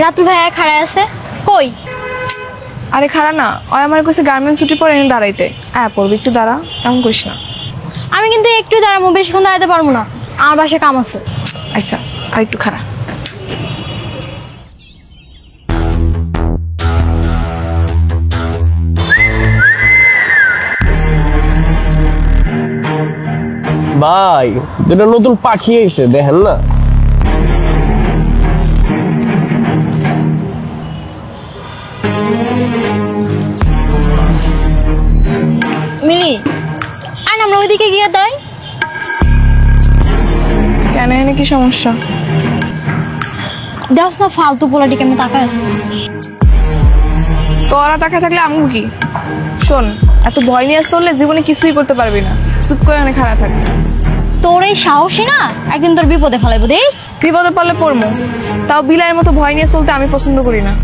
রাতুল ভাইয়া খাড়ায় আছে কই? আরে খাড়া না, ওই আমার কাছে গার্মেন্টস ছুটি পরে এনে দাঁড়াইতে। পড়বি একটু দাঁড়া, এমন করিস না। আমি কিন্তু একটু দাঁড়াবো, বেশিক্ষণ দাঁড়াতে পারবো না, আমার বাসায় কাম আছে। আচ্ছা, আর একটু খাড়া। ভাই দুটো নতুন পাখি এসে দেখেন না। মিলি আর আমরা ওইদিকে গিয়ে দাঁড়াই। কেন, এনে কি সমস্যা? দেখছ না ফালতু পোলাটি কেমন তাকায় আছে। তোরা তাকায় থাকলে আমু কি? শোন, এত ভয় নিয়ে চললে জীবনে কিছুই করতে পারবি না। চুপ করে এনে খাড়া থাক। তোর এই সাহসী না একদিন তোর বিপদে ফেলাইবো দেখ। বিপদে পড়লে পড়মু, তাও বিলাইয়ের মতো ভয় নিয়ে চলতে আমি পছন্দ করি না।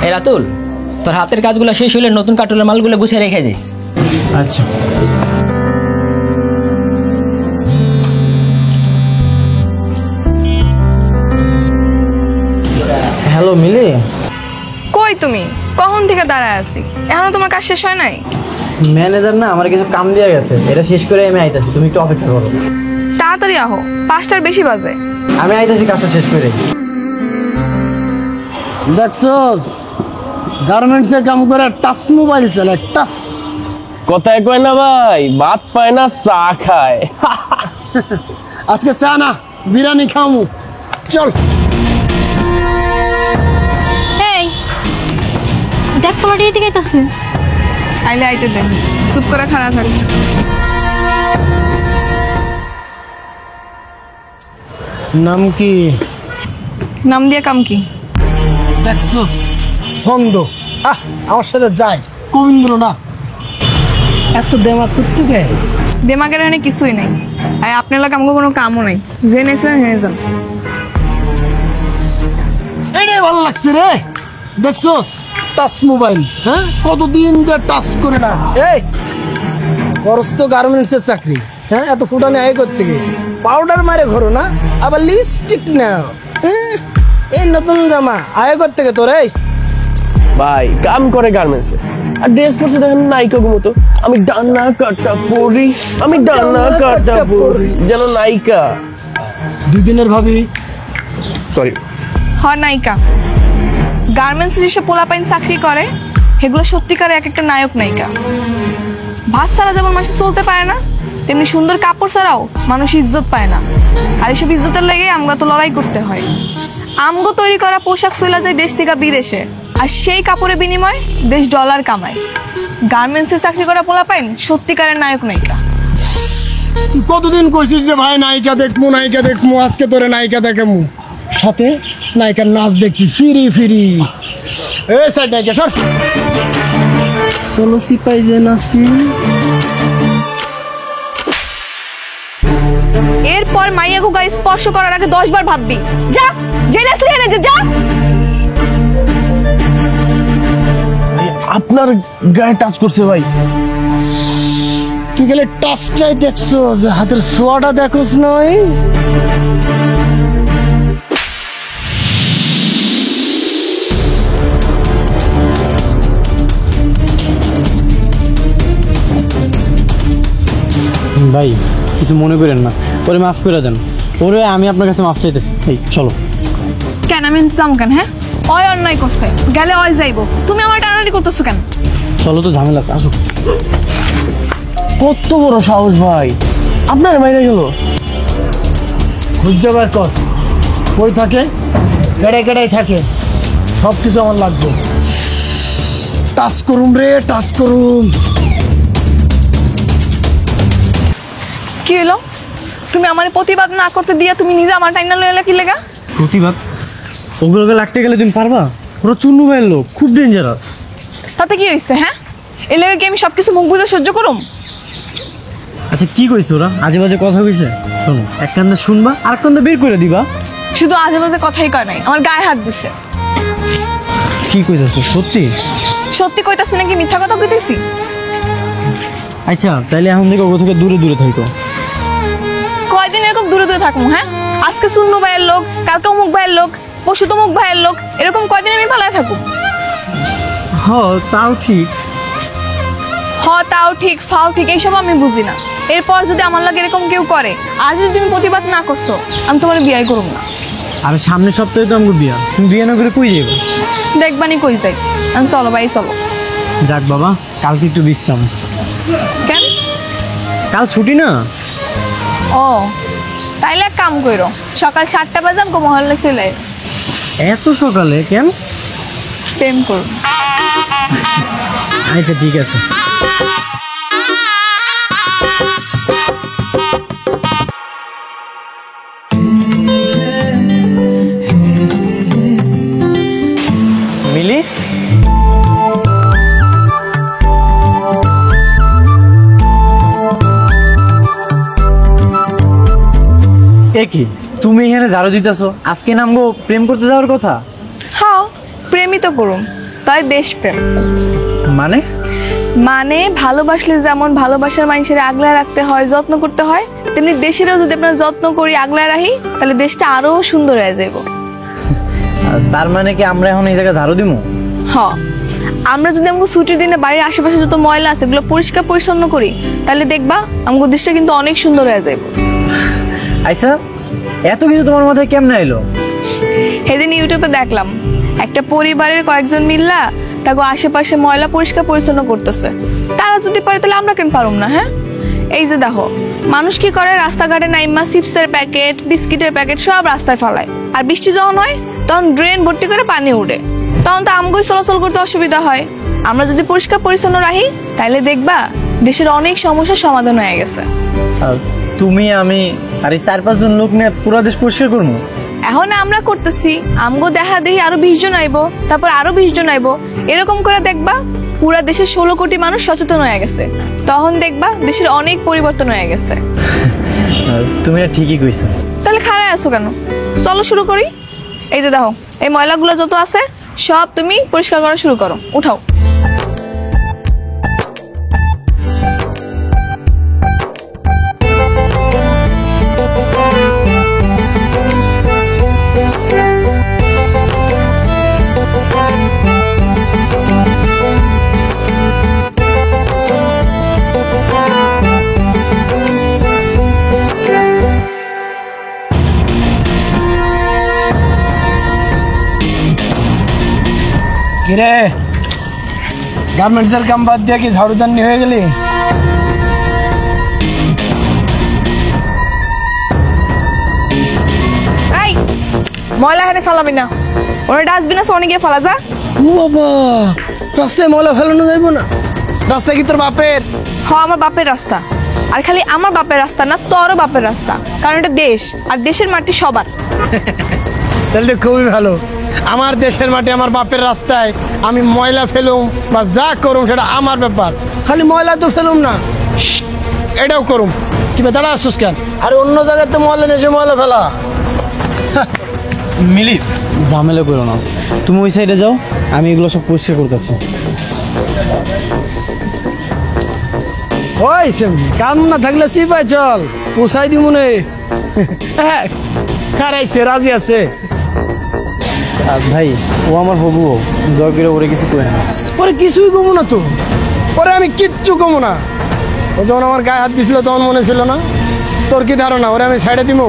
এই রাতুল, তোর হাতের কাজগুলো শেষ হলে নতুন কার্টুনের মালগুলো গুছিয়ে রেখে যাইস। আচ্ছা। হ্যালো মিলি। কই তুমি? কখন থেকে দাঁড়ায় আছি, এখনো তোমার কাজ শেষ হয় নাই? ম্যানেজার না আমার কিছু কাম দিয়ে গেছে, এটা শেষ করে আমি আইতাছি, তুমি একটু অপেক্ষা করো। তাড়াতাড়ি আহো, 5টার বেশি বাজে। আমি আইতাছি কাজটা শেষ করে। দেখছস গার্মেন্টসে কাম করে টাচ মোবাইল চালে, টাচ। কথায় কয় না ভাই, ভাত পায় না চা খায়। আজকে চা না বিরিয়ানি খামু, চল। এই দেখ পোলাটি এদিকে আইতাছে। আইলে আইতে দে, চুপ করে খাড়া থাক। নাম কি? নাম দিয়ে কাম কি? দেখছস ছন্দ, আমার সাথে যায় কবীন্দ্র না। এত দেমাগ করতে গে? দেমাগের এখানে কিছুই নেই, আর আপনার লাগে আমাকে কোনো কামও নেই। জেনেছিলেন হেনে যান। এটাই ভালো লাগছে রে। দেখছস টাচ মোবাইল, হ্যাঁ কতদিন ধরে টাচ করে না। এই খরচ তো গার্মেন্টসের চাকরি, হ্যাঁ এত ফুটানে আয় করতে গিয়ে পাউডার মারে ঘরো না, আবার লিপস্টিক নাও। এই নতুন জামা আয় করতে গে তোর। এই ভাই কাম করে গার্মেন্টসে, আর ড্রেস পরছে দেখেন নায়িকা মতো। আমি ডানা কাটা পরি, আমি ডানা কাটা পরি, যেন নায়িকা। 2 দিনের ভাবি। সরি, হয় নায়িকা। গার্মেন্টসে যেসব পোলাপাইন চাকরি করে সেগুলো সত্যিকারে এক একটা নায়ক নায়িকা। ভাত ছাড়া যেমন মানুষ চলতে পারে না, তেমনি সুন্দর কাপড় ছাড়াও মানুষ ইজ্জত পায় না। আর এসব ইজ্জতের লেগে আমগো তো লড়াই করতে হয়। আমগো তৈরি করা পোশাক চলে যায় দেশ থেকে বিদেশে, আর সেই কাপড়ের বিনিময়ে দেশ ডলার কামায়। গার্মেন্টসে চাকরি করা পোলাপাইন সত্যিকারের নায়ক নায়িকা। কতদিন কইছিস যে ভাই নায়িকা দেখমু, নায়িকা দেখমু, আজকে তোরে নায়িকা দেখামু, সাথে নায়িকার নাচ দেখবি ফিরি ফিরি। এই সাইড নায়িকা সর। চলো সিপাই যে নাচি। এরপর মাইয়া গো গায়ে স্পর্শ করার আগে 10 বার ভাববি। যা, জেনে আসলি হেনে যা। আপনার গায়ে টাচ করছে ভাই। তুই গেলে টাচটাই দেখছো, যে হাতের ছোঁয়াটা দেখোস নয়। ভাই কিছু মনে করেন না, ওরে মাফ করে দেন। ওরে আমি আপনার কাছে মাফ চাইতেছি। এই চলো। কেন আমি ইনসাম কেন? হ্যাঁ, ওই অন্যায় করছে, গেলে ওই যাইবো। তুমি আমার টানাটানি করতেছো কেন? চলো তো, ঝামেলা আছে, আসো। কত বড় সাহস ভাই, আপনার বাইরে গেল। খুঁজে বের কর, কই থাকে? কেড়ে কেড়াই থাকে, সব কিছু আমার লাগবে। টাচ করুম রে, টাচ করুম। কি হলো? তুমি আমার প্রতিবাদ না করতে দিয়া তুমি নিজে আমার টাইনা লইলা কি লেগা? প্রতিবাদ? ওগুলোকে লাগতে গেলে তুমি পারবা? ওরা চুন্নু ভাইয়ের লোক, খুব ডেঞ্জারাস। তাতে কি হয়েছে? হ্যাঁ, এই লেগে কি আমি সবকিছু মুখ বুঝে সহ্য করুম? আচ্ছা কি কইছ ওরা? আজে বাজে কথা কইছে? শোনো, এক কান্দে শুনবা আর এক কান্দে বের করে দিবা। শুধু আজে বাজে কথাই কয় নাই, আমার গায়ে হাত দিছে। কি কইতাছো সত্যি? সত্যি কইতাছি নাকি মিথ্যা কথা কইতেছি? আচ্ছা তাইলে এখন থেকে ওগো থেকে দূরে দূরে থাকো। কয়দিন এরকম দূরে দূরে থাকবো? হ্যাঁ, আজকে শূন্য ভাইয়ের লোক, কালকে অমুক ভাইয়ের লোক, পরশু তমুক ভাইয়ের লোক, এরকম কয়দিন আমি পালায় থাকবো? তাও ঠিক। তাও ঠিক, ফাও ঠিক, এইসব আমি বুঝি না। এরপর যদি আমার লাগে এরকম কেউ করে, আর যদি তুমি প্রতিবাদ না করছো, আমি তোমার বিয়ে করব না। আর সামনের সপ্তাহে তো আমাকে বিয়া, তুমি বিয়ে না করে কই যাবে? দেখবানি কই যাই। আমি চলো ভাই চলো। যাক বাবা, কালকে একটু বিশ্রাম। কেন? কাল ছুটি না। ও তাইলে এক কাম করো, সকাল 7টা বাজে আমাকে মহল্লায় চলে আয়। এত সকালে কেন? প্রেম করো। আচ্ছা ঠিক আছে। মিলি, কি তুমি এখানে ঝাড়ু দিতেছো? আজকে নামগো প্রেম করতে যাওয়ার কথা। হ্যাঁ, প্রেমই তো করুম, তাই দেশপ্রেম। মানে? মানে ভালোবাসলে যেমন ভালোবাসার মানুষের আগলায় রাখতে হয়, যত্ন করতে হয়, তেমনি দেশেরও যদি আপনার যত্ন করি, আগলায় রাখি, তাহলে দেশটা আরো সুন্দর হয়ে যাব। তার মানে কি আমরা এখন এই জায়গায় ঝাড়ু দিমু? হ্যাঁ, আমরা যদি আমাকে ছুটির দিনে বাড়ির আশেপাশে যত ময়লা আছে এগুলো পরিষ্কার পরিচ্ছন্ন করি, তাহলে দেখবা আমাকে দেশটা কিন্তু অনেক সুন্দর হয়ে যাব। আচ্ছা, এত কিছু তোমার মাথায় কেমনে এলো? সেদিন ইউটিউবে দেখলাম একটা পরিবারের কয়েকজন মিল্লা তাকে আশেপাশে ময়লা পরিষ্কার পরিচ্ছন্ন করতেছে। তারা যদি পারে তাহলে আমরা কেন পারুম না? হ্যাঁ, এই যে দেখো মানুষ কি করে, রাস্তাঘাটে নাইমা চিপসের প্যাকেট, বিস্কিটের প্যাকেট সব রাস্তায় ফেলায়, আর বৃষ্টি যখন হয় তখন ড্রেন ভর্তি করে পানি উঠে, তখন তো আমগোই চলাচল করতে অসুবিধা হয়। আমরা যদি পরিষ্কার পরিচ্ছন্ন রাখি তাহলে দেখবা দেশের অনেক সমস্যার সমাধান হয়ে গেছে। তুমি, আমি আর এই 4-5 জন লোক নিয়ে পুরো দেশ পরিষ্কার করবো। এখন আমরা করতেছি, আমগো দেখা দেখি আরো 20 জন আইবো, তারপর আরো 20 জন আইবো, এরকম করে দেখবা পুরা দেশের 16 কোটি মানুষ সচেতন হয়ে গেছে। তখন দেখবা দেশের অনেক পরিবর্তন হয়ে গেছে। তুমি ঠিকই কইছো। তাহলে খাড়ায় আছো কেন? চলো শুরু করি। এই যে দেখো এই ময়লাগুলো যত আছে সব তুমি পরিষ্কার করা শুরু করো, উঠাও। কিরে, গার্মেন্টসের কাম বাদ দিয়ে কি ঝাড়ুদানি হয়ে গেলি? এই ময়লা এখানে ফেলাবি না, ওরা ডাস্টবিন আছে অনেক গিয়ে ফেলা যা। ও বাবা, রাস্তায় ময়লা ফেলানো যাইব না? রাস্তা কি তোর বাপের? হ্যাঁ, আমার বাপের রাস্তা। আর খালি আমার বাপের রাস্তা না, তোরও বাপের রাস্তা, কারণ এটা দেশ, আর দেশের মাটি সবার। তাহলে তো খুবই ভালো। আমার দেশের মাটি, আমার বাপের রাস্তায় আমি ময়লা ফেলুম বা যা করুম সেটা আমার ব্যাপার। খালি ময়লা তো ফেলুম না, এটাও করুম। কি বেতারা আসুস কেন? আর অন্য জায়গায় তো ময়লা নেই, ময়লা ফেলা। মিলি, ঝামেলা করো না, তুমি ওই সাইডে যাও, আমি এগুলো সব পরিষ্কার করতেছি। ওই কাম না থাকলে চিপাই চল, পোষাই দি মনে। খারাইছে, রাজি আছে। ভাই, ও আমার হবু, দয়া করে ওরে কিছু করে না। ওরে কিছুই কমো না তো, ওরে আমি কিচ্ছু কমো না। ও যখন আমার গায়ে হাত দিছিল তখন মনে ছিল না? তোর কি ধারণা ওরে আমি ছাইড়ে দিব?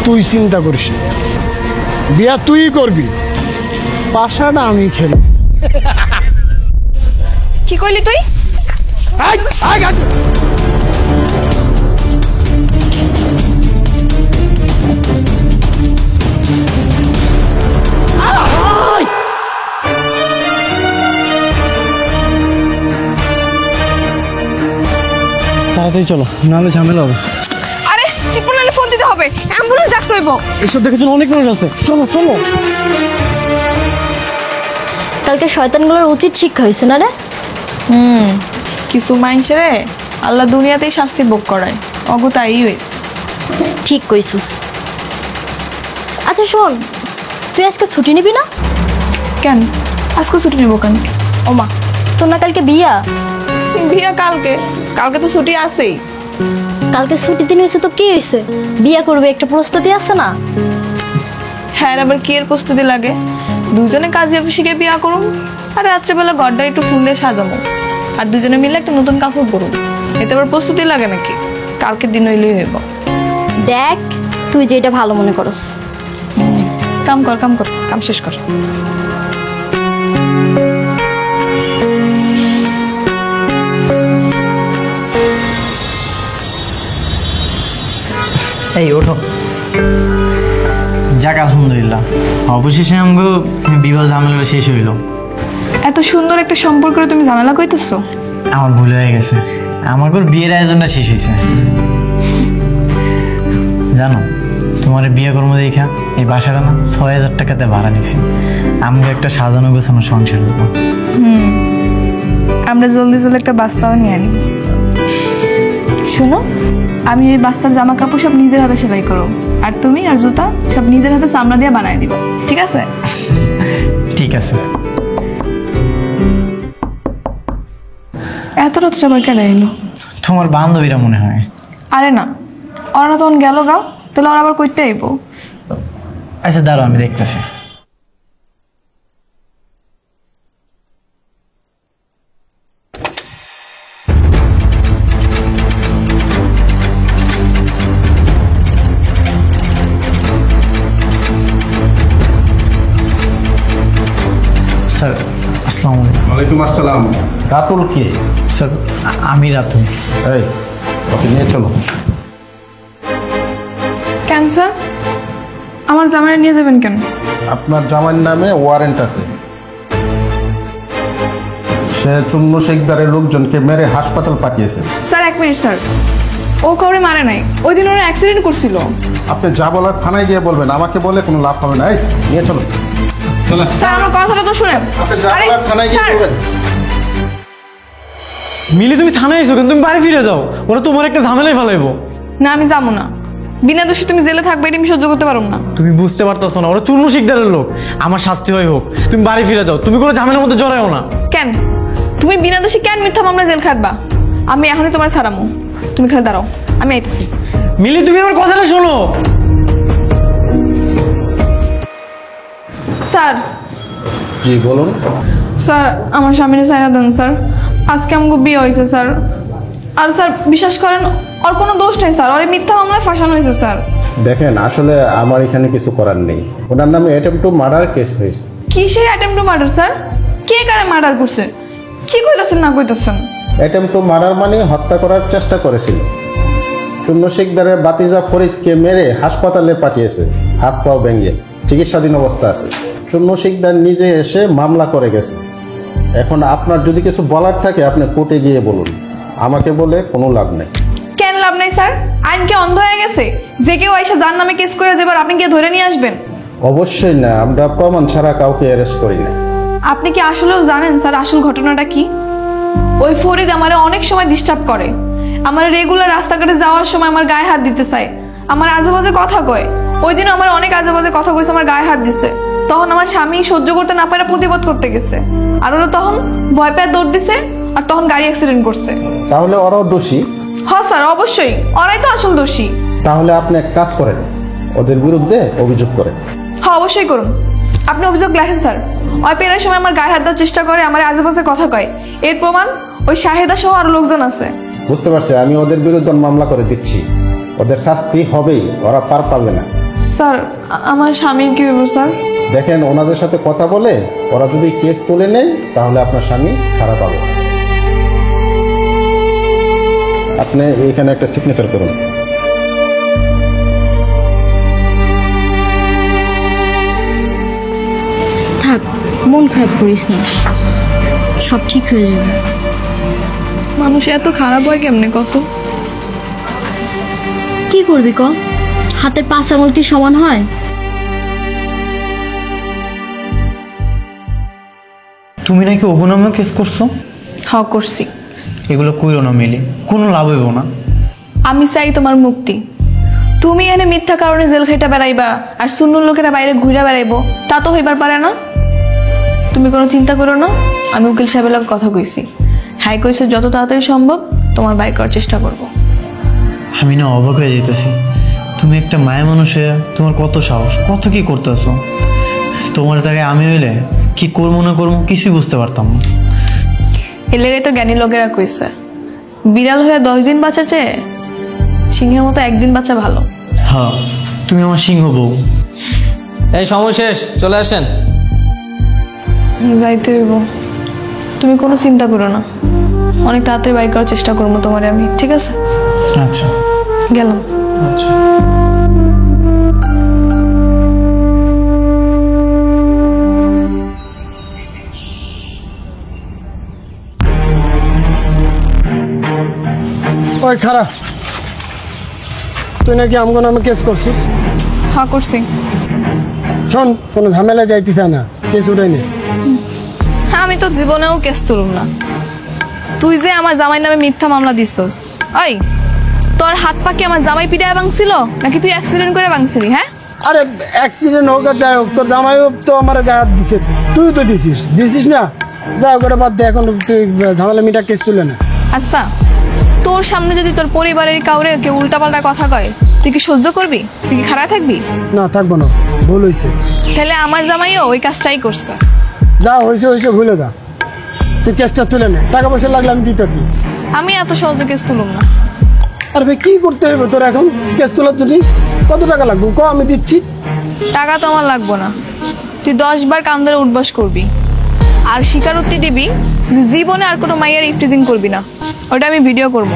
তুই চিন্তা করিস, বিয়া তুই করবি, পাশাটা আমি খেলব। কি কইলি তুই? তাড়াতাড়ি চলো, নাহলে ঝামেলা হবে। আরে টিপুনালে ফোন দিতে হবে, অ্যাম্বুলেন্স ডাকতে হইব। এসব দেখার জন্য অনেক মানুষ আছে, চলো চলো। কালকে শয়তানগুলোর উচিত শিক্ষা হয়েছে না রে? কিছু মানুষের আল্লাহ দুনিয়াতেই শাস্তি ভোগ করায়, অগতাই হয়েছে। ঠিক কইছিস। আচ্ছা শোন, তুই আজকে ছুটি নিবি না? কেন আজকে ছুটি নেবো কেন? ওমা তোর না কালকে বিয়া? বিয়া কালকে, কালকে তো ছুটি আছেই। কালকে ছুটির দিন হয়েছে তো কি হয়েছে? বিয়া করবে একটা প্রস্তুতি আছে না? হ্যাঁ আবার কি এর প্রস্তুতি লাগে? দুজনে কাজে অফিসে গিয়ে বিয়া করুম, আর রাত্রেবেলা ঘরটা একটু ফুল দিয়ে সাজাবো, আর দুজনে মিলে একটা নতুন কাপড় পরুম। এতে আবার প্রস্তুতি লাগে নাকি? কালকের দিন হইলেই হইব। দেখ তুই যেটা ভালো মনে করস। কাম কর কাম কর, কাম শেষ কর। এই ওঠো। যাক আলহামদুলিল্লাহ, অবশেষে আমগো বিবাহ ঝামেলা শেষ হইল। এত সুন্দর একটা সম্পর্কে তুমি ঝামেলা কইতেছো? আমার ভুল হয়ে গেছে, আমাকে বিয়ের আয়োজনটা শেষ হয়েছে। জানো তোমার বিয়ে কর্ম দেখা এই বাসাটা না ৬,০০০ টাকাতে ভাড়া নিছি। আমাকে একটা সাজানো গোছানো সংসার হবো। আমরা জলদি জলদি একটা বাচ্চাও নিয়ে আনি। শোনো, আমি ওই বাচ্চার জামা কাপড় সব নিজের হাতে সেলাই করো, আর তুমি আর জুতা সব নিজের হাতে চামড়া দিয়ে বানাই দিবা, ঠিক আছে? ঠিক আছে। এত রাত সবার কেন এলো? তোমার বান্ধবীরা মনে হয়। আরে না, ওরা না তখন গেল গাও, তাহলে ওরা আবার কইতে আইবো। আচ্ছা দাঁড়াও, আমি দেখতেছি। স্যার আসসালামু আলাইকুম। ওয়ালাইকুম আসসালাম। রাতুল কে? স্যার আমি রাতুল। এই ওকে নিয়ে চলো। কেন স্যার, আমার জামাই নিয়ে যাবেন কেন? আপনার জামাইয়ের নামে ওয়ারেন্ট আছে। সে চুন্নু শেখদারের লোকজনকে মেরে হাসপাতাল পাঠিয়েছে। স্যার এক মিনিট স্যার, ও কাউরে মারে নাই, ওই দিন ওরা অ্যাক্সিডেন্ট করছিল। আপনি যা বলার থানায় গিয়ে বলবেন, আমাকে বলে কোনো লাভ হবে না। এই নিয়ে চলো। চলো স্যার আমার কথাটা তো শুনেন। আপনি যা আরে, বলার থানায় গিয়ে স্যার, বলবেন। মিলি তুমি থানায় এসো, কিন্তু তুমি বাড়ি ফিরে যাও, ওরা তোমার একটা ঝামেলায় ফেলাইবো। না আমি যাবো না, বিনা দোষী তুমি জেলে থাকবে এটা আমি সহ্য করতে পারবো না। তুমি বুঝতে পারতেছো না, ওরা চূর্ণ শিকদারের লোক, আমার শাস্তি হয় হোক, তুমি বাড়ি ফিরে যাও, তুমি কোনো ঝামেলার মধ্যে জড়াও না। কেন তুমি বিনা দোষী কেন মিথ্যা মামলা জেল খাটবা? আমি এখনই তোমার ছাড়ামো, তুমি খালি দাঁড়াও, আমি আইতেছি। মিলি তুমি আমার কথাটা শোনো। স্যার, জি বলুন। স্যার আমার স্বামীর সাইনা দেন স্যার, আজকে আমাকে বিয়ে হয়েছে স্যার। আর স্যার বিশ্বাস করেন ওর কোনো দোষ নেই স্যার, ওর এই মিথ্যা মামলায় ফাঁসানো হয়েছে স্যার। দেখেন আসলে আমার এখানে কিছু করার নেই। ওনার নামে অ্যাটেম্প টু মার্ডার কেস হয়েছে। কিসের অ্যাটেম্প টু মার্ডার স্যার? কে কারে মার্ডার করছে? কি কইতাছেন না কইতাছেন? অ্যাটেম্প টু মার্ডার মানে হত্যা করার চেষ্টা করেছিল। চুন্নু শেখদারের বাতিজা ফরিদকে মেরে হাসপাতালে পাঠিয়েছে, হাত পাও ভেঙে চিকিৎসাধীন অবস্থা আছে। চুন্নু শেখদার নিজে এসে মামলা করে গেছে। এখন আপনার যদি কিছু বলার থাকে আপনি কোর্টে গিয়ে বলুন, আমাকে বলে কোনো লাভ নেই। কেন লাভ নাই স্যার? আইন কি অন্ধ হয়ে গেছে? যে কেউ এসে যার নামে কেস করে যাবার আপনি কি ধরে নিয়ে আসবেন? অবশ্যই না, আমরা প্রমাণ ছাড়া কাউকে অ্যারেস্ট করি না। আপনি কি আসলেও জানেন স্যার আসল ঘটনাটা কি? ওই ফরিদ আমারে অনেক সময় ডিস্টার্ব করে, আমার রেগুলার রাস্তাঘাটে যাওয়ার সময় আমার গায়ে হাত দিতে চায়, আমার আজেবাজে কথা কয়। ওই দিন আমার অনেক আজেবাজে কথা কইছে, আমার গায়ে হাত দিছে। তখন আমার স্বামী সহ্য করতে না পারে প্রতিবাদ করতে গেছে, আর ওরা তখন ভয় পেয়ে দৌড় দিছে, আর তখন গাড়ি অ্যাক্সিডেন্ট করছে। তাহলে ওরাও দোষী? হ্যাঁ স্যার অবশ্যই, ওরাই তো আসল দোষী। তাহলে আপনি এক কাজ করেন, ওদের বিরুদ্ধে অভিযোগ করেন। হ্যাঁ অবশ্যই করুন, আপনি অভিযোগ লেখেন স্যার। ওই পেরার সময় আমার গায়ে হাত দেওয়ার চেষ্টা করে, আমার আজেবাজে কথা কয়, এর প্রমাণ ওই শাহেদা সহ আরো লোকজন আছে। বুঝতে পারছি, আমি ওদের বিরুদ্ধে মামলা করে দিচ্ছি। ওদের শাস্তি হবেই, ওরা পার পাবে না। স্যার আমার স্বামীর কি হইব স্যার? দেখেন ওনাদের সাথে কথা বলে ওরা যদি কেস তুলে নেয় তাহলে আপনার স্বামী ছাড়া পাবে। আপনি এখানে একটা সিগনেচার করুন। থাক, মন খারাপ করিস না, সব ঠিক হয়ে যাবে। মানুষ এত খারাপ হয় কেমনে কত? কি করবি ক? হাতের 5 আঙুল কি সমান হয়? তুমি নাকি অবনামে কেস করছো? হ্যাঁ করছি। এগুলো কইরো না মিলি, কোনো লাভ হইব না। আমি চাই তোমার মুক্তি। তুমি এনে মিথ্যা কারণে জেল খেটে বেড়াইবা আর শূন্য লোকেরা বাইরে ঘুরে বেড়াইবো, তা তো হইবার পারে না। তুমি কোনো চিন্তা করো না, আমি উকিল সাহেবের লগে কথা কইছি। হ্যাঁ কইছে যত তাড়াতাড়ি সম্ভব তোমার বাইর করার চেষ্টা করব। আমি না অবাক হয়ে যেতেছি, তুমি একটা মায়া মানুষে তোমার কত সাহস, কত কি করতেছো। তোমার জায়গায় আমি হইলে কি করবো না করবো কিছুই বুঝতে পারতাম না। এর লেগে তো জ্ঞানী লোকেরা কইছে বিড়াল হয়ে 10 দিন বাঁচা চেয়ে সিংহের মতো একদিন বাঁচা ভালো। হ্যাঁ, তুমি আমার সিংহ বউ। এই সময় শেষ, চলে আসেন। যাইতে হইব, তুমি কোনো চিন্তা করো না, অনেক তাড়াতাড়ি বাইর করার চেষ্টা করবো তোমারে আমি, ঠিক আছে? আচ্ছা গেলাম। আচ্ছা। ওই খারাপ, তুই নাকি আমগো নামে কেস করছিস? হ্যাঁ করছি। শোন, কোনো ঝামেলা যাইতে চায় না, কেস উঠাই নে। হ্যাঁ আমি তো জীবনেও কেস তুলুম না। তুই যে আমার জামাই নামে মিথ্যা মামলা দিছস, ওই তোর হাত পা কি আমার জামাই পিটায় ভাঙছিল নাকি তুই অ্যাক্সিডেন্ট করে ভাঙছিলি? হ্যাঁ আরে অ্যাক্সিডেন্ট হোক আর যাই হোক, তোর জামাইও তো আমার গায়ে হাত দিছে, তুই তো দিছিস না? যাও করে বাদ দে, এখন তুই ঝামেলা মিটা কেস তুলে না। আচ্ছা, তোর সামনে যদি তোর পরিবারের কাউরে কেউ উল্টাপাল্টা কথা কয়, তুই কি সহ্য করবি? তুই কি খারাপ থাকবি? না, থাকবো না, ভুল হয়েছে। তাহলে আমার জামাইও ওই কাজটাই করছে। যা হয়েছে ভুলে দা, তুই কেসটা তুলে নে, টাকা পয়সা লাগলে আমি দিতেছি। আমি এত সহজে কেস তুলুম না। আর ভাই কি করতে হবে তোর এখন কেস তোলার জন্য? কত টাকা লাগবে ক, আমি দিচ্ছি। টাকা তো আমার লাগবো না, তুই 10 বার কান ধরে উঠবাস করবি আর স্বীকারোক্তি দিবি যে জীবনে আর কোনো মাইয়ার ইফটিজিং করবি না। ওটা আমি ভিডিও করবো।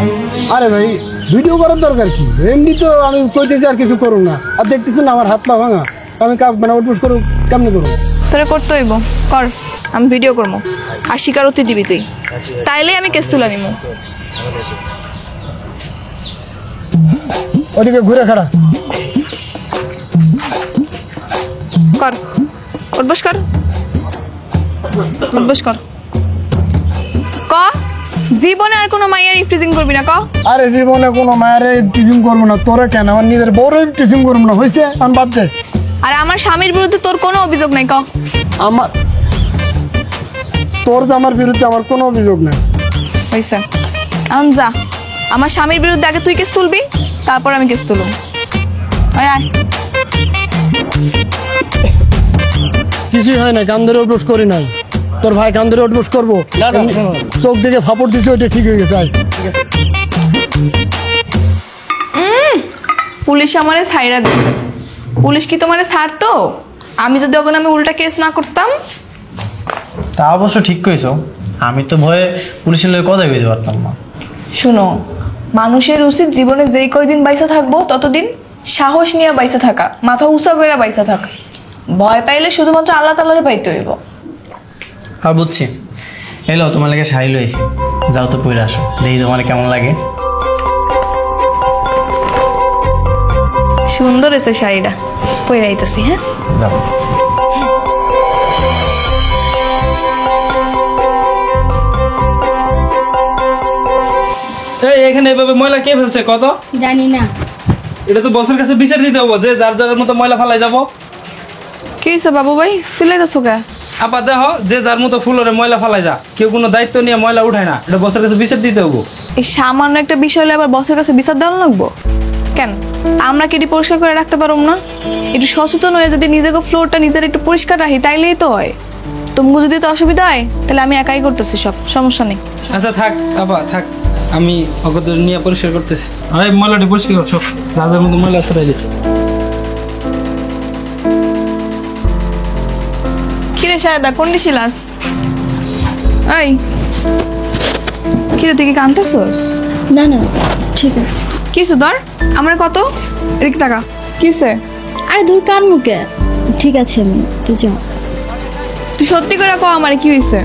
আরে ভাই, ভিডিও করার দরকার কি? এমনি তো আমি কইতেছি আর কিছু করুন না, আর দেখতেছি না আমার হাত পা ভাঙা, আমি মানে উঠবস করুক কেমনি করবো? তোরে করতে হইব, কর, আমি ভিডিও করবো আর স্বীকারোক্তি দিবি তুই, তাইলে আমি কেস তুলে নিব। ওদিকে ঘুরে খাড়া কর, উঠবস কর, উঠবস কর। ক জীবনে আর কোনো মাইয়ার ইফটিজিং করবি না, ক। আরে জীবনে কোনো মায়ের টিচিং করবো না, তোরা কেন? আমার নিজের বড় টিচিং করবো না, হয়েছে? আমি বাদ দে। আর আমার স্বামীর বিরুদ্ধে তোর কোনো অভিযোগ নাই, ক। আমার তোর জামার বিরুদ্ধে আমার কোনো অভিযোগ নেই। হয়েছে, এখন যা, আমার স্বামীর বিরুদ্ধে আগে তুই কেস তুলবি, তারপর আমি কেস তুলব। আয় আয়। কিছুই হয় না, কান ধরে উঠবস করি নাই। তোর ভাই কান ধরে উঠবস করবো? চোখ দিকে ফাপড় দিচ্ছে, ওইটা ঠিক হয়ে গেছে। আয়। পুলিশ আমারে ছাইরা দিচ্ছে। পুলিশ কি তোমারে ছাড়তো? আমি যদি ওখানে আমি উল্টা কেস না করতাম? তা অবশ্য ঠিক কইছো, আমি তো ভয়ে পুলিশের লোক কথাই কইতে পারতাম না। শুনো, মানুষের উচিত জীবনে যেই কয়দিন বাইসা থাকবো ততদিন সাহস নিয়ে বাইসা থাকা, মাথা উঁচা করে বাইসা থাকা। ভয় পাইলে শুধুমাত্র আল্লাহ তাআলারে পাইতে হইব। আর বুঝছি, এলো তোমার লাগে শাড়ি লইছি, যাও তো পরে আসো, দেখি তোমার কেমন লাগে। সুন্দর এসে শাড়িটা, পরে আইতাছি। হ্যাঁ যাও। এই এখানে এভাবে ময়লা কে ফেলছে কত? জানি না। এটা তো বসের কাছে বিচার দিতে হবো যে যার যার মতো ময়লা ফালাই যাবো। কি হয়েছে বাবু ভাই, সিলাইতেছো কে? আপা দেখো, যে যার মতো ফুলরে ময়লা ফালাই যা, কেউ কোনো দায়িত্ব নিয়ে ময়লা উঠায় না, এটা বসের কাছে বিচার দিতে হবো। এই সামান্য একটা বিষয় হলে আবার বসের কাছে বিচার দেওয়া লাগবো কেন? আমরা কি এটি পরিষ্কার করে রাখতে পারবো না? একটু সচেতন হয়ে যদি নিজেকে ফ্লোরটা নিজের একটু পরিষ্কার রাখি, তাইলেই তো হয়। তোমাকে যদি তো অসুবিধা হয় তাহলে আমি একাই করতেছি, সব সমস্যা নেই। আচ্ছা থাক আপা থাক, আমি অগত নিয়ে পরিষ্কার করতেছি। আরে ময়লাটি পরিষ্কার করছো, যার যার মতো ময়লা সরাই দিচ্ছ। কিরে সায়দা, কোন ডিছিলাস? এই কিরে, তুই কি কাঁদতেছস? না না, ঠিক আছে। কি হয়েছে তোর? আমার কত এদিকে টাকা কিসে? আরে দূর কান মুখে, ঠিক আছে আমি, তুই যা। তুই সত্যি করে কও আমার কি হয়েছে?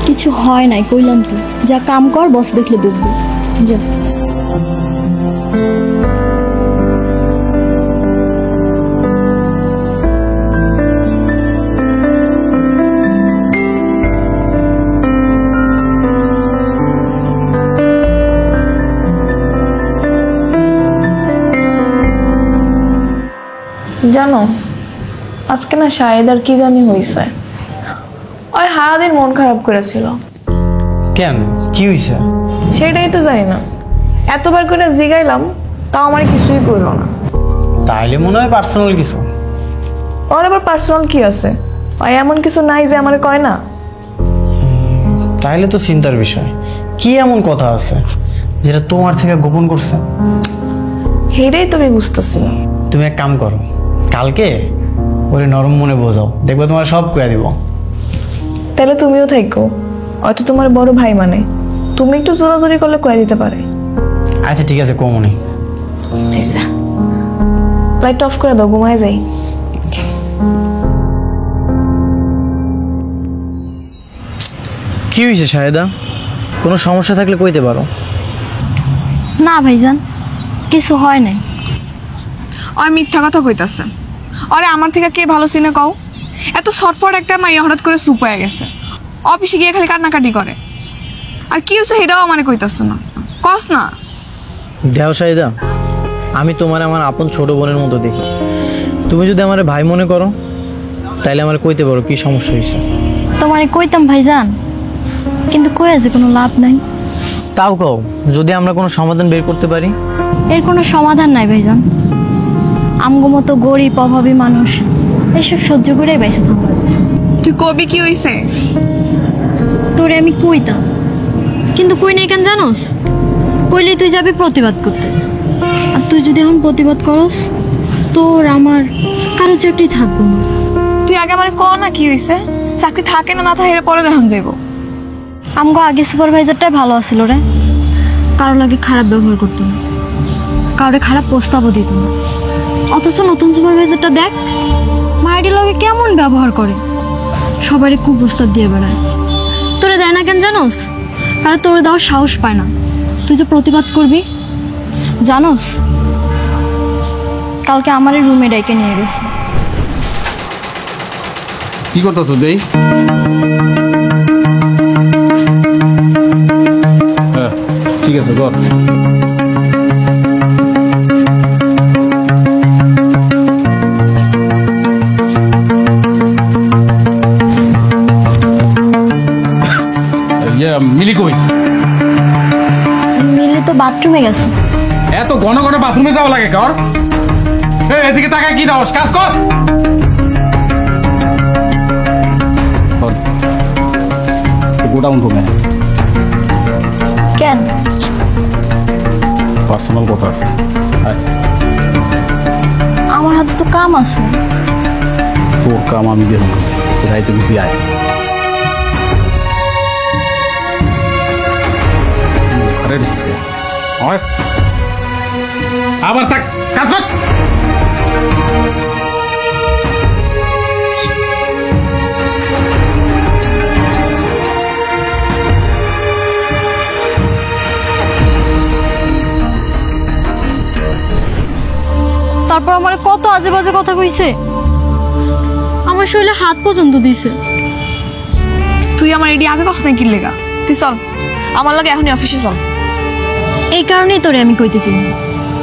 কিছু হয় নাই, কইলাম তো। যা কাম কর, বস দেখলে দেখবি। যা। জানো, আজকে না শাহেদার কি জানি হয়েছে। ওই সারাদিন মন খারাপ করেছিল। কেন, কি হয়েছে? সেটাই তো জানি না, এতবার করে জিগাইলাম তাও আমার কিছুই করলো না। তাইলে মনে হয় পার্সোনাল কিছু। ওর আবার পার্সোনাল কি আছে? ওই এমন কিছু নাই যে আমার কয় না। তাইলে তো চিন্তার বিষয়। কি এমন কথা আছে যেটা তোমার থেকে গোপন করছে? হেরেই তুমি বুঝতেছি না। তুমি এক কাম করো, কালকে ওরে নরম মনে বোঝাও, দেখবে তোমার সব কয়ে দিব। তাহলে তুমিও থাকো, হয়তো তোমার বড় ভাই মানে তুমি একটু জোরাজোরি করলে কয়ে দিতে পারে। আচ্ছা ঠিক আছে, কমনি। আচ্ছা, লাইট অফ করে দাও, ঘুমায় যাই। কি হয়েছে শাহেদা? কোনো সমস্যা থাকলে কইতে পারো। না ভাইজান, কিছু হয় নাই। ওই মিথ্যা কথা কইতাছে। আরে আমার থেকে কে ভালো সিনে কও? এত শর্টফট একটা মাইয়া হঠাৎ করে চুপ হয়ে গেছে, অফিসে গিয়ে খালি কান্নাকাটি করে। আর কি হচ্ছে সেটাও আমার কইতাছে না, কস না। দেও শাহেদা, আমি তোমার আমার আপন ছোট বোনের মতো দেখি। তুমি যদি আমার ভাই মনে করো তাইলে আমার কইতে পারো কি সমস্যা হয়েছে। তোমারে কইতাম ভাইজান, কিন্তু কয়ে যে কোনো লাভ নাই। তাও কও, যদি আমরা কোনো সমাধান বের করতে পারি। এর কোনো সমাধান নাই ভাইজান। আমগো মতো গরিব অভাবী মানুষ এসব সহ্য করে বেঁচে থাকবো। তুই কবি কি হইছে? তোরে আমি কইতাম, কিন্তু কই নাই কেন জানোস? কইলেই তুই যাবি প্রতিবাদ করতে, আর তুই যদি এখন প্রতিবাদ করস তোর আমার কারো চাকরি থাকবো না। তুই আগে আমার ক না কি হইছে, চাকরি থাকে না না থাকে পরে দেখান যাইবো। আমগো আগে সুপারভাইজারটাই ভালো আছিল রে, কারো লাগে খারাপ ব্যবহার করতো না, কাউরে খারাপ প্রস্তাবও দিত না। অথচ নতুন সুপারভাইজারটা দেখ, মায়ের লগে কেমন ব্যবহার করে, সবারই কুপ্রস্তাব দিয়ে বেড়ায়। তোরে দেয় না কেন জানোস? কারণ তোরে দেওয়ার সাহস পায় না। তুই যে প্রতিবাদ করবি, জানোস কালকে আমার রুমে ডাইকে নিয়ে গেছে। কি করতেছ দেই? হ্যাঁ ঠিক আছে, কর। মিলি কই? মিলে তো বাথরুমে গেছে। এত ঘন ঘন বাথরুমে যাওয়া লাগে কর? এদিকে তাকায় কি দাও, কাজ কর। গোডাউন রুমে কেন? পার্সোনাল কথা আছে। আমার হাতে তো কাম আছে। তোর কাম আমি দেব, রাইতে বেশি আয়। আবার থাক, কাজ কর। তারপর আমার কত আজে বাজে কথা কইছে, আমার শরীরে হাত পর্যন্ত দিছে। তুই আমার এডি আগে কস না কি লেগা? তুই চল আমার লাগে এখনই অফিসে চল। এই কারণেই তোরে আমি কইতে চাই না।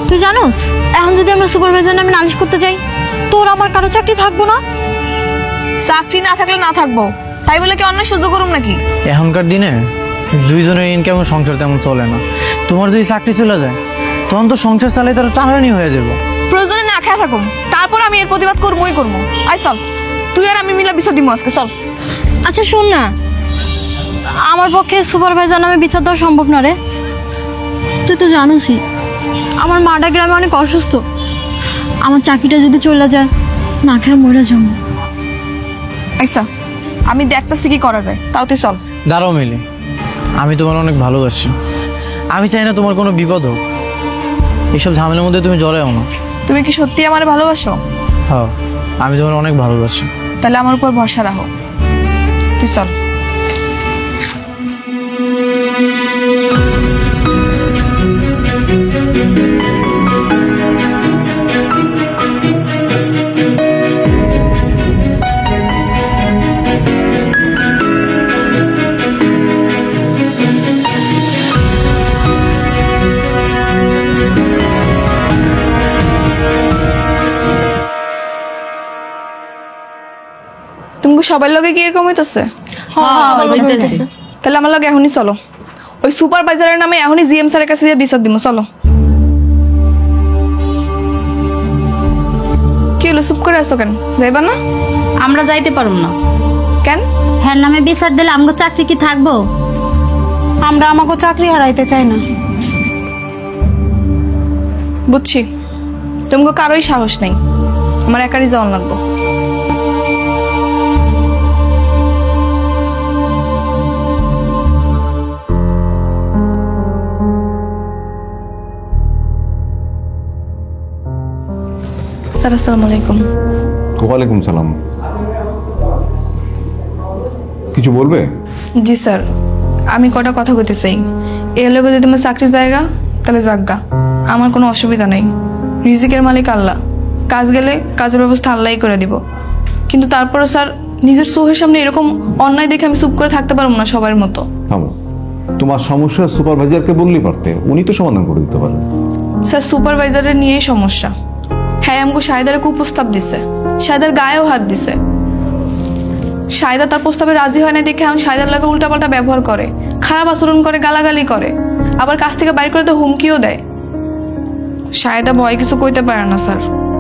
তুই জানোস এখন যদি আমরা সুপারভাইজার নামে নালিশ করতে যাই, তোর আমার কারো চাকরি থাকবো না। চাকরি না থাকলে না থাকবো, তাই বলে কি অন্যায় সহ্য করুম নাকি? এখনকার দিনে দুইজনের ইনকাম সংসার তেমন চলে না। তোমার যদি চাকরি চলে যায় তখন তো সংসার চালাই তারা টানানি হয়ে যাবো। প্রয়োজনে না খেয়ে থাকুম, তারপর আমি এর প্রতিবাদ করবোই করবো। আয় চল, তুই আর আমি মিলা বিচার দিব আজকে, চল। আচ্ছা শোন না, আমার পক্ষে সুপারভাইজার নামে বিচার দেওয়া সম্ভব না রে। তুই তো জানোসই আমার মাটা গ্রামে অনেক অসুস্থ। আমার চাকরিটা যদি চলে যায়, না খেয়ে মরে যাবো। আচ্ছা আমি দেখতেছি কি করা যায়, তাও তুই চল। দাঁড়াও মিলি, আমি তোমার অনেক ভালোবাসি। আমি চাই না তোমার কোনো বিপদ হোক। এইসব ঝামেলার মধ্যে তুমি জড়াও না। তুমি কি সত্যি আমার ভালোবাসো? হ্যাঁ, আমি তোমার অনেক ভালোবাসি। তাহলে আমার উপর ভরসা রাখো, তুই চল। তুমি সবার লগে কি এরকম হইতেছে? তাহলে আমার লগে এখনই চলো, ওই সুপারভাইজারের নামে এখনই জিএম স্যারের কাছে দিয়ে বিচার দিব। চলো। কি হলো, চুপ করে আছো কেন? যাইবা না? আমরা যাইতে পারবো না। কেন? হ্যাঁ নামে বিচার দিলে আমগো চাকরি কি থাকবো? আমরা আমাকে চাকরি হারাইতে চাই না। বুঝছি, তোমাকে কারোই সাহস নেই, আমার একারই যাওয়ান লাগবো। স্যার আসসালামু আলাইকুম। ওয়ালাইকুম সালাম। কিছু বলবে? জি স্যার, আমি কটা কথা কইতে চাই। এর লগে যদি তোমার চাকরির জায়গা তাহলে যাজ্ঞা, আমার কোনো অসুবিধা নেই। রিজিকের মালিক আল্লাহ, কাজ গেলে কাজের ব্যবস্থা আল্লাহই করে দিব। কিন্তু তারপরে স্যার, নিজের চোখের সামনে এরকম অন্যায় দেখে আমি চুপ করে থাকতে পারবো না সবার মতো। থামো, তোমার সমস্যা সুপারভাইজারকে বললেই পারতে, উনি তো সমাধান করে দিতে পারেন। স্যার সুপারভাইজারের নিয়েই সমস্যা। হ্যাঁ আমাকে শাহেদারে খুব প্রস্তাব দিচ্ছে, শাহেদার গায়েও হাত দিছে। শাহেদা তার প্রস্তাবে রাজি হয় না দেখে এখন শাহেদার লাগে উল্টাপাল্টা ব্যবহার করে, খারাপ আচরণ করে, গালাগালি করে, আবার কাছ থেকে বাইর করে তো হুমকিও দেয়। শাহেদা ভয় কিছু কইতে পারে না স্যার।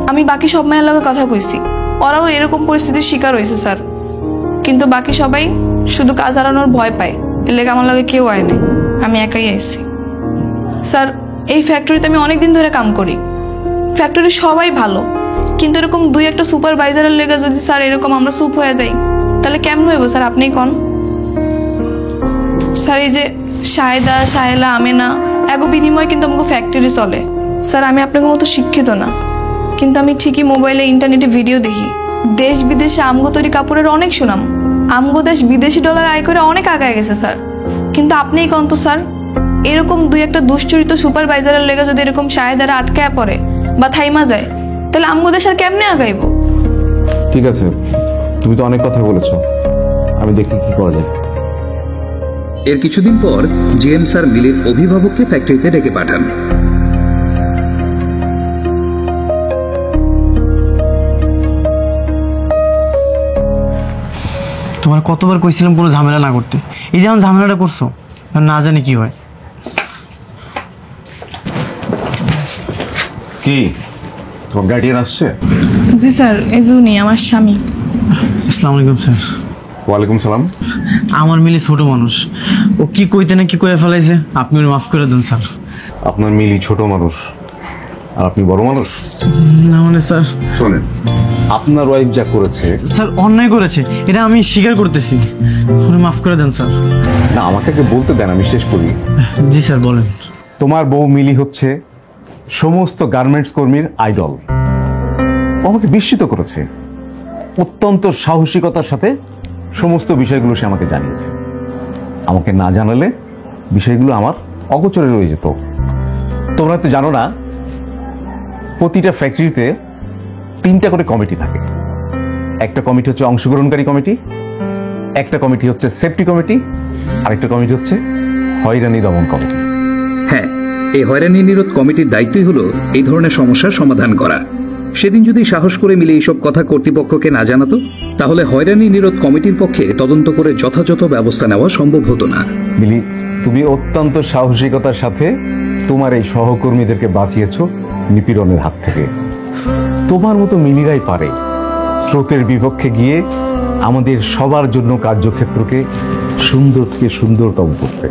আমি বাকি সব মেয়ের লগে কথা কইছি, ওরাও এরকম পরিস্থিতির শিকার হয়েছে স্যার। কিন্তু বাকি সবাই শুধু কাজ হারানোর ভয় পায়, এর লেগে আমার লগে কেউ আয় নাই, আমি একাই আইছি। স্যার এই ফ্যাক্টরিতে আমি অনেকদিন ধরে কাম করি, ফ্যাক্টরি সবাই ভালো, কিন্তু এরকম দুই একটা সুপারভাইজারের লেগে যদি স্যার এরকম আমরা চুপ হয়ে যাই তাহলে কেমন হইব স্যার? আপনিই কোন। স্যার এই যে শাহেদা, শাহেলা, আমেনা, এগো বিনিময় কিন্তু আমাকে ফ্যাক্টরি চলে। স্যার আমি আপনাকে মতো শিক্ষিত না, কিন্তু আমি ঠিকই মোবাইলে ইন্টারনেটে ভিডিও দেখি, দেশ বিদেশে আমগো তৈরি কাপড়ের অনেক সুনাম, আমগো দেশ বিদেশি ডলার আয় করে অনেক আগায় গেছে স্যার। কিন্তু আপনিই কোন তো স্যার, এরকম দুই একটা দুশ্চরিত সুপারভাইজারের লেগে যদি এরকম শাহেদারা আটকায় পড়ে বা থাইমা যায় তাহলে আমগো দেশ আর কেমনে আগাইব? ঠিক আছে, তুমি তো অনেক কথা বলেছো, আমি দেখি কি করা যায়। এর কিছুদিন পর জিএম স্যার মিলির অভিভাবককে ফ্যাক্টরিতে ডেকে পাঠান। তোমার কতবার কইছিলাম কোনো ঝামেলা না করতে, এই যেমন ঝামেলাটা করছো, না জানি কি হয়। কি তোমার গার্ডিয়ান আসছে? জি স্যার, এজুনি আমার স্বামী। আসসালামু আলাইকুম স্যার। ওয়ালাইকুম সালাম। আমার মিলি ছোট মানুষ, ও কি কইতে না কি কয়ে ফেলাইছে, আপনি ওর মাফ করে দেন স্যার। আপনার মিলি ছোট মানুষ আর আপনি বড় মানুষ? না মানে স্যার, শোনেন, আপনার ওয়াইফ যা করেছে স্যার অন্যায় করেছে, এটা আমি স্বীকার করতেছি, ওরে মাফ করে দেন স্যার। না, আমাকে বলতে দেন, আমি শেষ করি। জি স্যার বলেন। তোমার বউ মিলি হচ্ছে সমস্ত গার্মেন্টস কর্মীর আইডল। ও আমাকে বিস্মিত করেছে, অত্যন্ত সাহসিকতার সাথে সমস্ত বিষয়গুলো সে আমাকে জানিয়েছে। আমাকে না জানালে বিষয়গুলো আমার অগোচরে রয়ে যেত। তোমরা তো জানো না, প্রতিটা ফ্যাক্টরিতে 3টা করে কমিটি থাকে। একটা কমিটি হচ্ছে অংশগ্রহণকারী কমিটি, একটা কমিটি হচ্ছে সেফটি কমিটি, আরেকটা কমিটি হচ্ছে হয়রানি দমন কমিটি। হ্যাঁ, এই হয়রানি নিরোধ কমিটির দায়িত্বই হলো এই ধরনের সমস্যার সমাধান করা। সেদিন যদি সাহস করে মিলে এইসব কথা কর্তৃপক্ষকে না জানাতো তাহলে হয়রানি নিরোধ কমিটির পক্ষে তদন্ত করে যথাযথ ব্যবস্থা নেওয়া সম্ভব হতো না। মিলি, তুমি অত্যন্ত সাহসিকতার সাথে তোমার এই সহকর্মীদেরকে বাঁচিয়েছো নিপীড়নের হাত থেকে। তোমার মতো মিলিরাই পারে স্রোতের বিপক্ষে গিয়ে আমাদের সবার জন্য কার্যক্ষেত্রকে সুন্দর থেকে সুন্দরতম করতে।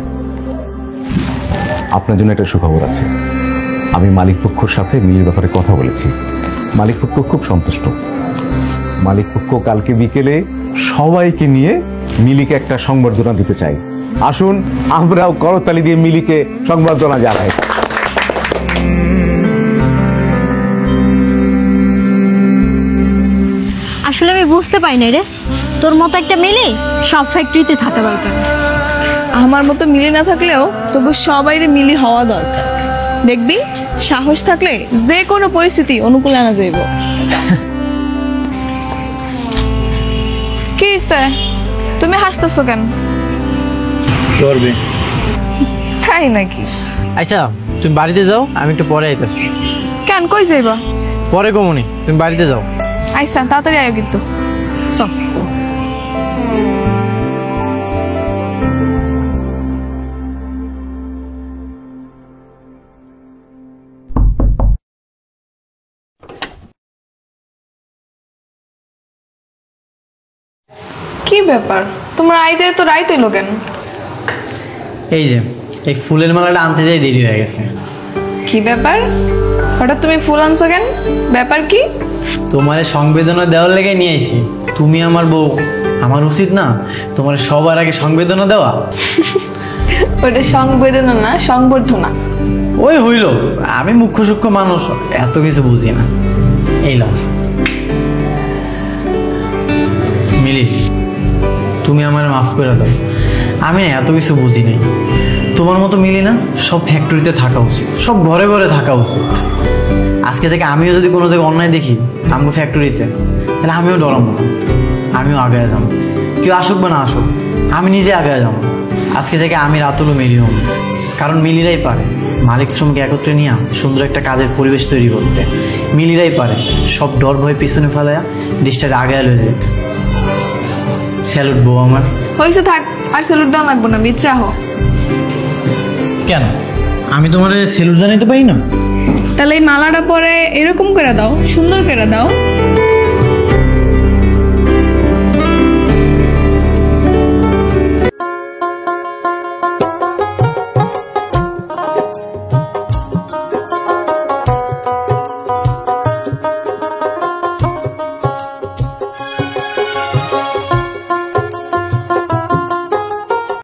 আপনার জন্য একটা সুখবর আছে, আমি মালিক পক্ষের সাথে মিলির ব্যাপারে কথা বলেছি। মালিক পক্ষ খুব সন্তুষ্ট। মালিক পক্ষ কালকে বিকেলে সবাইকে নিয়ে মিলিকে একটা সংবর্ধনা দিতে চাই। আসুন আমরাও করতালি দিয়ে মিলিকে সংবর্ধনা জানাই। আসলে আমি বুঝতে পারি না রে, তোর মতো একটা মেলে সব ফ্যাক্টরিতে থাকা দরকার। আমার মতো মিলি না থাকলেও তোকে সবাইরে মিলি হওয়া দরকার। দেখবি সাহস থাকলে যে কোনো পরিস্থিতি অনুকূলে আনা যাইব। কি স্যার, তুমি হাসতেছো কেন? করবে তাই নাকি? আচ্ছা তুমি বাড়িতে যাও, আমি একটু পরে আইতেছি। কেন, কই যাইবা? পরে কমনি, তুমি বাড়িতে যাও। আইসা তাড়াতাড়ি আয়ো কিন্তু। চল। কি ব্যাপার তোমরা আইতে তো রাইত হইলো কেন? এই যে এই ফুলের মালাটা আনতে যাই দেরি হয়ে গেছে। কি ব্যাপার হঠাৎ তুমি ফুল আনছো কেন? ব্যাপার কি? তোমার সংবেদনা দেওয়ার লেগে নিয়ে আইছি। তুমি আমার বউ, আমার উচিত না তোমার সবার আগে সংবেদনা দেওয়া? ওটা সংবেদনা না, সংবর্ধনা। ওই হইল, আমি মুখ্য সূক্ষ্ম মানুষ, এত কিছু বুঝি না। এই লাও মিলি, তুমি আমার মাফ করে দাও। আমি না এত কিছু বুঝি নাই। তোমার মতো মিলি না সব ফ্যাক্টরিতে থাকা উচিত, সব ঘরে ঘরে থাকা উচিত। আজকে থেকে আমিও যদি কোনো জায়গায় অন্যায় দেখি আমগো ফ্যাক্টরিতে, তাহলে আমিও ডরাবো না, আমিও আগে যাবো। কেউ আসুক বা না আসুক, আমি নিজে আগে যাবো। আজকে থেকে আমি রাতুলও মিলি হব, কারণ মিলিরাই পারে মালিক শ্রমিক একত্রে নিয়ে সুন্দর একটা কাজের পরিবেশ তৈরি করতে। মিলিরাই পারে সব ডর ভয় পিছনে ফেলায়া দেশটাকে আগে লয়ে যেতে। স্যালুট বউ আমার। হয়েছে থাক, আর স্যালুট দেওয়া লাগবো না, বিচ্ছা হো। কেন আমি তোমার স্যালুট জানাইতে পারি না? তাহলে এই মালাটা পরে এরকম করে দাও, সুন্দর করে দাও।